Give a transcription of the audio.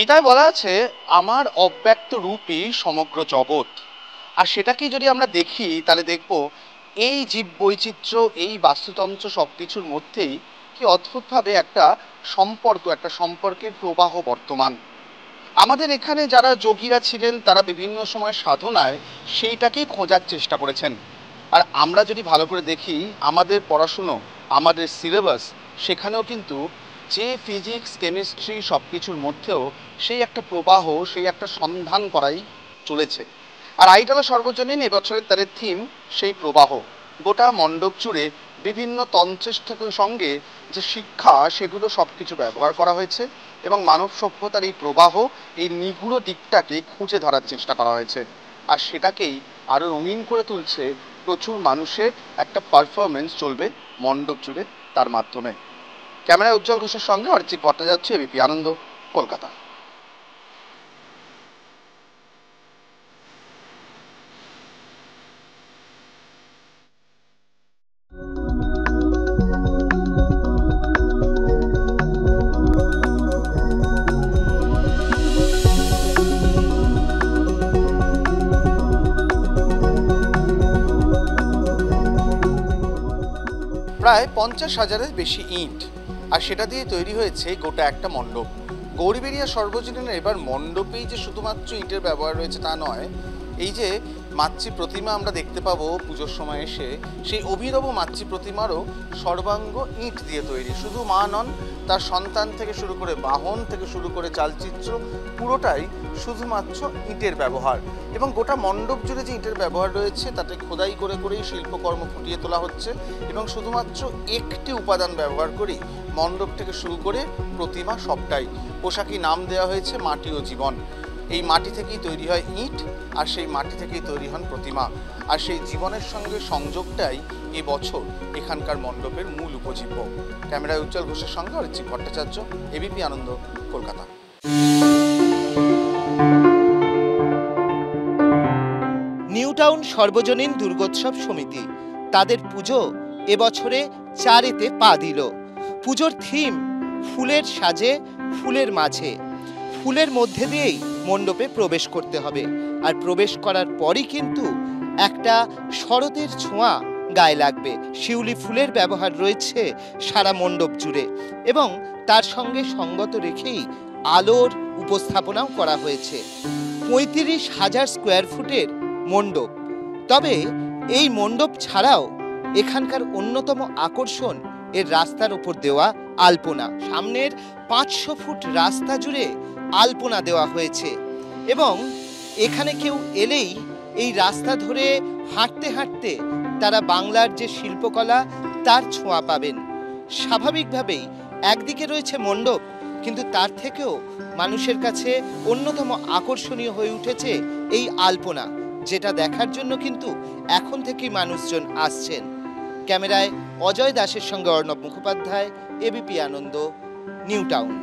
গীতায় বলা আছে, আমার অব্যক্ত রূপই সমগ্র জগৎ। আর সেটাকেই যদি আমরা দেখি তাহলে দেখব এই জীব বৈচিত্র্য, এই বাস্তুতন্ত্র সবকিছুর মধ্যেই কি অদ্ভুতভাবে একটা সম্পর্কের প্রবাহ বর্তমান। আমাদের এখানে যারা যোগীরা ছিলেন তারা বিভিন্ন সময় সাধনায় সেইটাকেই খোঁজার চেষ্টা করেছেন। আর আমরা যদি ভালো করে দেখি আমাদের পড়াশুনো, আমাদের সিলেবাস, সেখানেও কিন্তু যে ফিজিক্স কেমিস্ট্রি সব কিছুর মধ্যেও সেই একটা প্রবাহ, সেই একটা সন্ধান করাই চলেছে। আর আইটলা সর্বজনীন এবছরের তাদের থিম সেই প্রবাহ। গোটা মণ্ডপ জুড়ে বিভিন্ন তন্ত্রের সঙ্গে যে শিক্ষা, সেগুলো সব কিছু ব্যবহার করা হয়েছে এবং মানব সভ্যতার এই প্রবাহ, এই নিগুড় দিকটাকে খুঁজে ধরার চেষ্টা করা হয়েছে। আর সেটাকেই আরও রঙিন করে তুলছে প্রচুর মানুষের একটা পারফরমেন্স চলবে মণ্ডপ জুড়ে তার মাধ্যমে। ক্যামেরায় উজ্জ্বল ঘোষের সঙ্গে অরিজিৎ ভট্টাচার্য, এবিপি আনন্দ, কলকাতা। প্রায় 50,000-এর বেশি ইট, আর সেটা দিয়ে তৈরি হয়েছে গোটা একটা মণ্ডপ। গৌরীবেরিয়া সর্বজনীনের এবার মণ্ডপেই যে শুধুমাত্র ইটের ব্যবহার রয়েছে তা নয়, এই যে মাতৃ প্রতিমা আমরা দেখতে পাবো পুজোর সময় এসে, সেই অভিনব মাতৃ প্রতিমারও সর্বাঙ্গ ইট দিয়ে তৈরি। শুধু মা নন, তার সন্তান থেকে শুরু করে বাহন থেকে শুরু করে চালচিত্র, পুরোটাই শুধুমাত্র ইটের ব্যবহার। এবং গোটা মণ্ডপ জুড়ে যে ইটের ব্যবহার রয়েছে তাতে খোদাই করে করেই শিল্পকর্ম ফুটিয়ে তোলা হচ্ছে। এবং শুধুমাত্র একটি উপাদান ব্যবহার করেই মণ্ডপ থেকে শুরু করে প্রতিমা সবটাই। পোশাকি নাম দেওয়া হয়েছে মাটি ও জীবন। এই মাটি থেকেই তৈরি হয় ইট, আর সেই মাটি থেকেই তৈরি হন প্রতিমা। আর সেই জীবনের সঙ্গে সংযোগটাই এবছর এখানকার মণ্ডপের মূল উপজীব্য। ক্যামেরায় উজ্জ্বল ঘোষের সঙ্গে অরিজিৎ ভট্টাচার্য, এবিপি আনন্দ, কলকাতা। নিউ টাউন সর্বজনীন দুর্গোৎসব সমিতি তাদের পুজো এবছরে 4-এতে পা দিল। পুজোর থিম ফুলের সাজে, ফুলের মাঝে। ফুলের মধ্যে দিয়েই মণ্ডপে প্রবেশ করতে হবে, আর প্রবেশ করার পরই কিন্তু একটা শরতের ছোঁয়া গায়ে লাগবে। শিউলি ফুলের ব্যবহার রয়েছে সারা মণ্ডপ জুড়ে, এবং তার সঙ্গে সঙ্গত রেখেই আলোর উপস্থাপনাও করা হয়েছে। 35,000 স্কোয়ার ফুটের মণ্ডপ। তবে এই মণ্ডপ ছাড়াও এখানকার অন্যতম আকর্ষণ এর রাস্তার উপর দেওয়া আলপনা। সামনের 500 ফুট রাস্তা জুড়ে আলপনা দেওয়া হয়েছে, এবং এখানে কেউ এলেই এই রাস্তা ধরে হাঁটতে হাঁটতে তারা বাংলার যে শিল্পকলা তার ছোঁয়া পাবেন। স্বাভাবিকভাবেই একদিকে রয়েছে মণ্ডপ, কিন্তু তার থেকেও মানুষের কাছে অন্যতম আকর্ষণীয় হয়ে উঠেছে এই আলপনা, যেটা দেখার জন্য কিন্তু এখন থেকেই মানুষজন আসছেন। ক্যামেরায় অজয় দাসের সঙ্গে অর্ণব মুখোপাধ্যায়, এবিপি আনন্দ, নিউ টাউন।